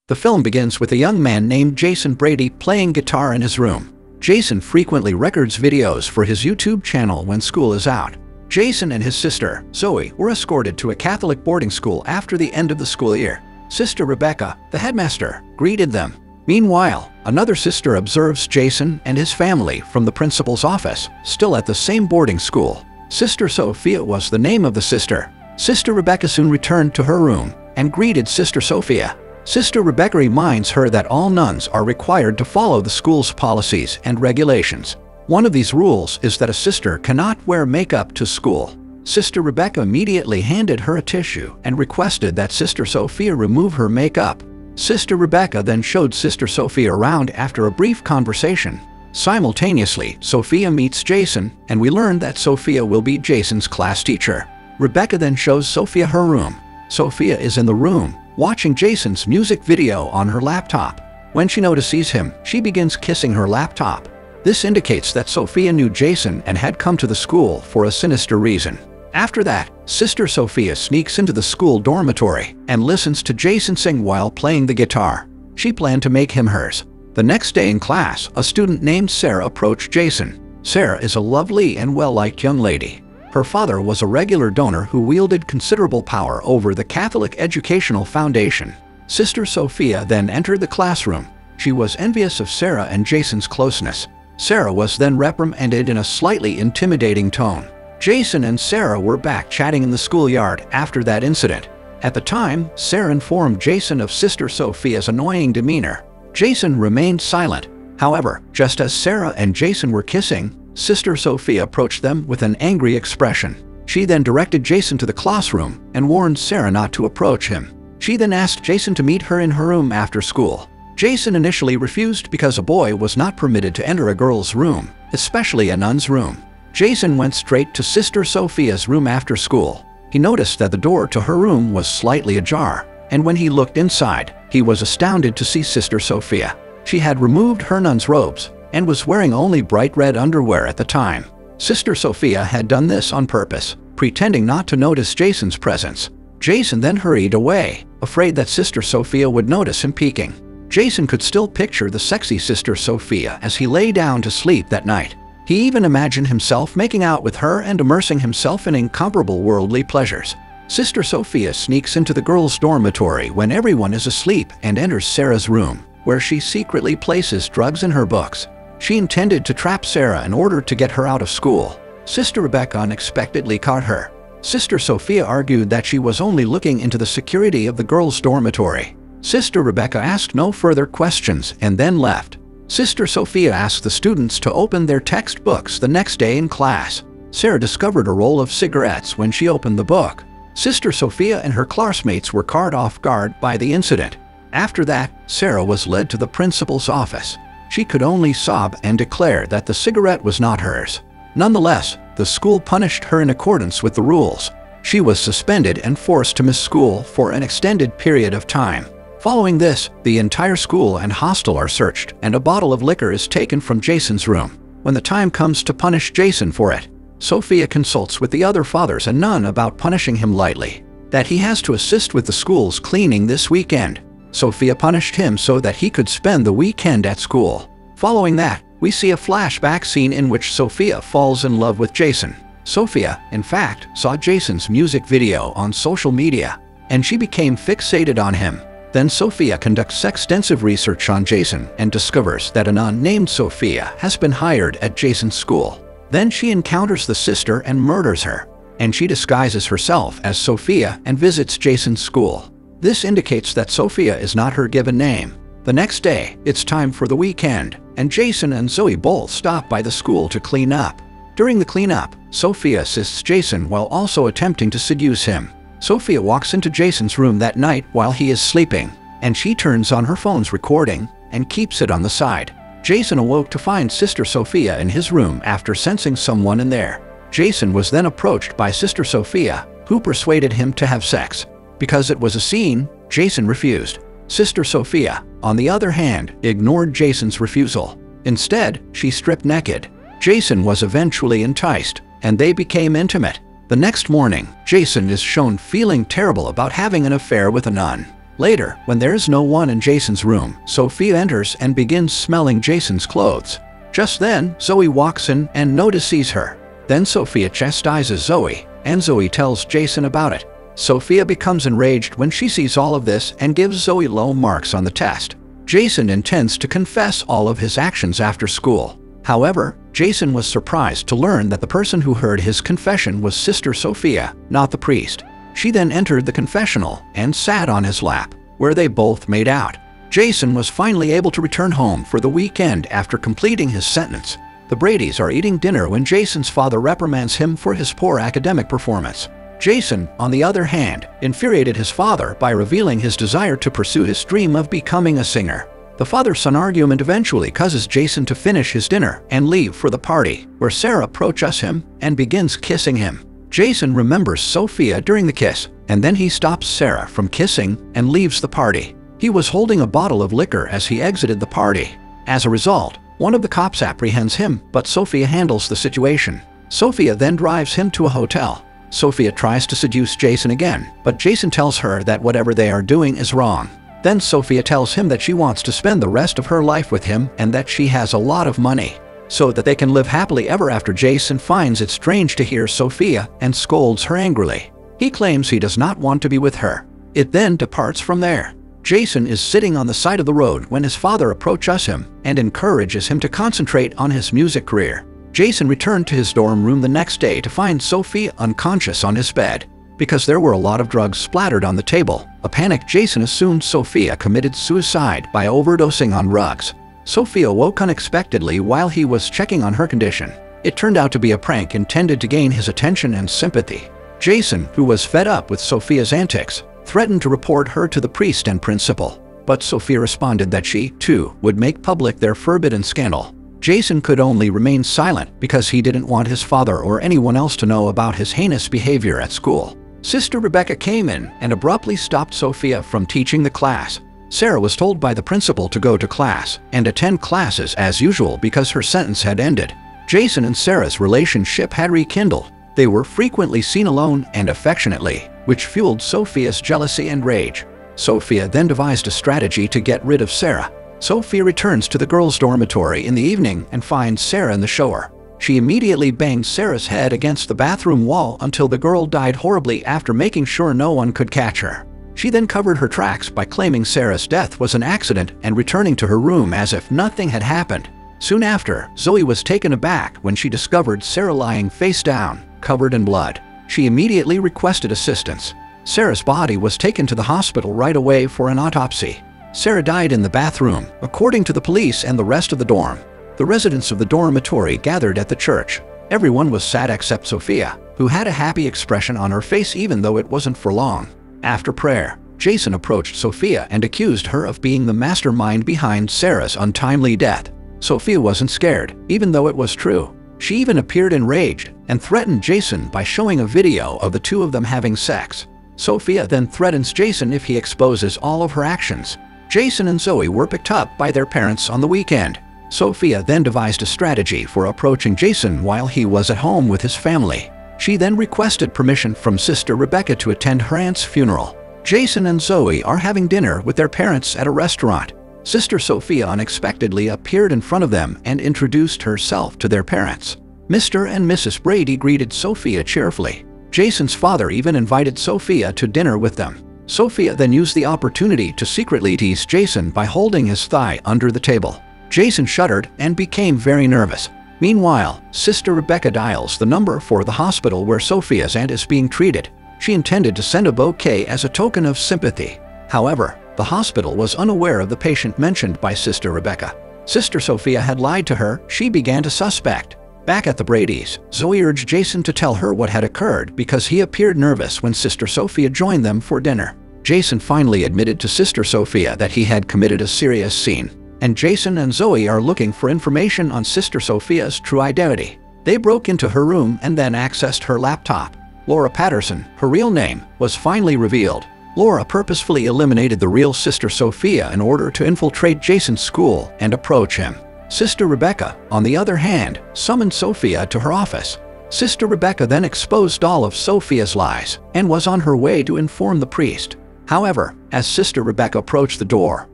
The film begins with a young man named Jason Brady playing guitar in his room. Jason frequently records videos for his YouTube channel when school is out. Jason and his sister, Zoe, were escorted to a Catholic boarding school after the end of the school year. Sister Rebecca, the headmaster, greeted them. Meanwhile, another sister observes Jason and his family from the principal's office, still at the same boarding school. Sister Sophia was the name of the sister. Sister Rebecca soon returned to her room and greeted Sister Sophia. Sister Rebecca reminds her that all nuns are required to follow the school's policies and regulations. One of these rules is that a sister cannot wear makeup to school. Sister Rebecca immediately handed her a tissue and requested that Sister Sophia remove her makeup. Sister Rebecca then showed Sister Sophia around after a brief conversation. Simultaneously, Sophia meets Jason, and we learn that Sophia will be Jason's class teacher. Rebecca then shows Sophia her room. Sophia is in the room, watching Jason's music video on her laptop. When she notices him, she begins kissing her laptop. This indicates that Sophia knew Jason and had come to the school for a sinister reason. After that, Sister Sophia sneaks into the school dormitory and listens to Jason sing while playing the guitar. She planned to make him hers. The next day in class, a student named Sarah approached Jason. Sarah is a lovely and well-liked young lady. Her father was a regular donor who wielded considerable power over the Catholic Educational Foundation. Sister Sophia then entered the classroom. She was envious of Sarah and Jason's closeness. Sarah was then reprimanded in a slightly intimidating tone. Jason and Sarah were back chatting in the schoolyard after that incident. At the time, Sarah informed Jason of Sister Sophia's annoying demeanor. Jason remained silent. However, just as Sarah and Jason were kissing, Sister Sophia approached them with an angry expression. She then directed Jason to the classroom and warned Sarah not to approach him. She then asked Jason to meet her in her room after school. Jason initially refused because a boy was not permitted to enter a girl's room, especially a nun's room. Jason went straight to Sister Sophia's room after school. He noticed that the door to her room was slightly ajar, and when he looked inside, he was astounded to see Sister Sophia. She had removed her nun's robes and was wearing only bright red underwear at the time. Sister Sophia had done this on purpose, pretending not to notice Jason's presence. Jason then hurried away, afraid that Sister Sophia would notice him peeking. Jason could still picture the sexy Sister Sophia as he lay down to sleep that night. He even imagined himself making out with her and immersing himself in incomparable worldly pleasures. Sister Sophia sneaks into the girls' dormitory when everyone is asleep and enters Sarah's room, where she secretly places drugs in her books. She intended to trap Sarah in order to get her out of school. Sister Rebecca unexpectedly caught her. Sister Sophia argued that she was only looking into the security of the girls' dormitory. Sister Rebecca asked no further questions and then left. Sister Sophia asked the students to open their textbooks the next day in class. Sarah discovered a roll of cigarettes when she opened the book. Sister Sophia and her classmates were caught off guard by the incident. After that, Sarah was led to the principal's office. She could only sob and declare that the cigarette was not hers. Nonetheless, the school punished her in accordance with the rules. She was suspended and forced to miss school for an extended period of time. Following this, the entire school and hostel are searched, and a bottle of liquor is taken from Jason's room. When the time comes to punish Jason for it, Sophia consults with the other fathers and none about punishing him lightly, that he has to assist with the school's cleaning this weekend. Sophia punished him so that he could spend the weekend at school. Following that, we see a flashback scene in which Sophia falls in love with Jason. Sophia, in fact, saw Jason's music video on social media, and she became fixated on him. Then Sophia conducts extensive research on Jason and discovers that a nun named Sophia has been hired at Jason's school. Then she encounters the sister and murders her, and she disguises herself as Sophia and visits Jason's school. This indicates that Sophia is not her given name. The next day, it's time for the weekend, and Jason and Zoe both stop by the school to clean up. During the cleanup, Sophia assists Jason while also attempting to seduce him. Sophia walks into Jason's room that night while he is sleeping, and she turns on her phone's recording and keeps it on the side. Jason awoke to find Sister Sophia in his room after sensing someone in there. Jason was then approached by Sister Sophia, who persuaded him to have sex. Because it was a scene, Jason refused. Sister Sophia, on the other hand, ignored Jason's refusal. Instead, she stripped naked. Jason was eventually enticed, and they became intimate. The next morning, Jason is shown feeling terrible about having an affair with a nun. Later, when there is no one in Jason's room, Sophia enters and begins smelling Jason's clothes. Just then, Zoe walks in and notices her. Then Sophia chastises Zoe, and Zoe tells Jason about it. Sophia becomes enraged when she sees all of this and gives Zoe low marks on the test. Jason intends to confess all of his actions after school. However, Jason was surprised to learn that the person who heard his confession was Sister Sophia, not the priest. She then entered the confessional and sat on his lap, where they both made out. Jason was finally able to return home for the weekend after completing his sentence. The Bradys are eating dinner when Jason's father reprimands him for his poor academic performance. Jason, on the other hand, infuriated his father by revealing his desire to pursue his dream of becoming a singer. The father-son argument eventually causes Jason to finish his dinner and leave for the party, where Sarah approaches him and begins kissing him. Jason remembers Sophia during the kiss, and then he stops Sarah from kissing and leaves the party. He was holding a bottle of liquor as he exited the party. As a result, one of the cops apprehends him, but Sophia handles the situation. Sophia then drives him to a hotel. Sophia tries to seduce Jason again, but Jason tells her that whatever they are doing is wrong. Then Sophia tells him that she wants to spend the rest of her life with him and that she has a lot of money, so that they can live happily ever after. Jason finds it strange to hear Sophia and scolds her angrily. He claims he does not want to be with her. It then departs from there. Jason is sitting on the side of the road when his father approaches him and encourages him to concentrate on his music career. Jason returned to his dorm room the next day to find Sophia unconscious on his bed. Because there were a lot of drugs splattered on the table, a panicked Jason assumed Sophia committed suicide by overdosing on drugs. Sophia woke unexpectedly while he was checking on her condition. It turned out to be a prank intended to gain his attention and sympathy. Jason, who was fed up with Sophia's antics, threatened to report her to the priest and principal. But Sophia responded that she, too, would make public their forbidden scandal. Jason could only remain silent because he didn't want his father or anyone else to know about his heinous behavior at school. Sister Rebecca came in and abruptly stopped Sophia from teaching the class. Sarah was told by the principal to go to class and attend classes as usual because her sentence had ended. Jason and Sarah's relationship had rekindled. They were frequently seen alone and affectionately, which fueled Sophia's jealousy and rage. Sophia then devised a strategy to get rid of Sarah. Sophia returns to the girls' dormitory in the evening and finds Sarah in the shower. She immediately banged Sarah's head against the bathroom wall until the girl died horribly after making sure no one could catch her. She then covered her tracks by claiming Sarah's death was an accident and returning to her room as if nothing had happened. Soon after, Zoe was taken aback when she discovered Sarah lying face down, covered in blood. She immediately requested assistance. Sarah's body was taken to the hospital right away for an autopsy. Sarah died in the bathroom, according to the police and the rest of the dorm. The residents of the dormitory gathered at the church. Everyone was sad except Sophia, who had a happy expression on her face even though it wasn't for long. After prayer, Jason approached Sophia and accused her of being the mastermind behind Sarah's untimely death. Sophia wasn't scared, even though it was true. She even appeared enraged and threatened Jason by showing a video of the two of them having sex. Sophia then threatens Jason if he exposes all of her actions. Jason and Zoe were picked up by their parents on the weekend. Sophia then devised a strategy for approaching Jason while he was at home with his family. She then requested permission from Sister Rebecca to attend her aunt's funeral. Jason and Zoe are having dinner with their parents at a restaurant. Sister Sophia unexpectedly appeared in front of them and introduced herself to their parents. Mr. and Mrs. Brady greeted Sophia cheerfully. Jason's father even invited Sophia to dinner with them. Sophia then used the opportunity to secretly tease Jason by holding his thigh under the table. Jason shuddered and became very nervous. Meanwhile, Sister Rebecca dials the number for the hospital where Sophia's aunt is being treated. She intended to send a bouquet as a token of sympathy. However, the hospital was unaware of the patient mentioned by Sister Rebecca. Sister Sophia had lied to her. She began to suspect. Back at the Bradys, Zoe urged Jason to tell her what had occurred because he appeared nervous when Sister Sophia joined them for dinner. Jason finally admitted to Sister Sophia that he had committed a serious sin, and Jason and Zoe are looking for information on Sister Sophia's true identity. They broke into her room and then accessed her laptop. Laura Patterson, her real name, was finally revealed. Laura purposefully eliminated the real Sister Sophia in order to infiltrate Jason's school and approach him. Sister Rebecca, on the other hand, summoned Sophia to her office. Sister Rebecca then exposed all of Sophia's lies and was on her way to inform the priest. However, as Sister Rebecca approached the door,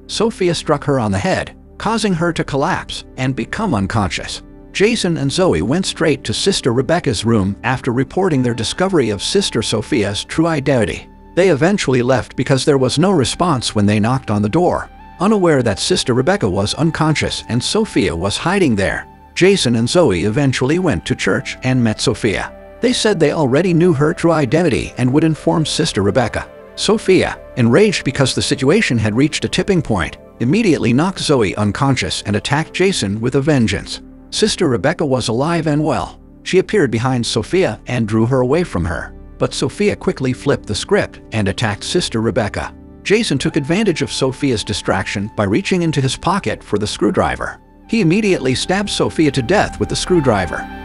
Sophia struck her on the head, causing her to collapse and become unconscious. Jason and Zoe went straight to Sister Rebecca's room after reporting their discovery of Sister Sophia's true identity. They eventually left because there was no response when they knocked on the door, unaware that Sister Rebecca was unconscious and Sophia was hiding there. Jason and Zoe eventually went to church and met Sophia. They said they already knew her true identity and would inform Sister Rebecca. Sophia, enraged because the situation had reached a tipping point, immediately knocked Zoe unconscious and attacked Jason with a vengeance. Sister Rebecca was alive and well. She appeared behind Sophia and drew her away from her. But Sophia quickly flipped the script and attacked Sister Rebecca. Jason took advantage of Sophia's distraction by reaching into his pocket for the screwdriver. He immediately stabbed Sophia to death with the screwdriver.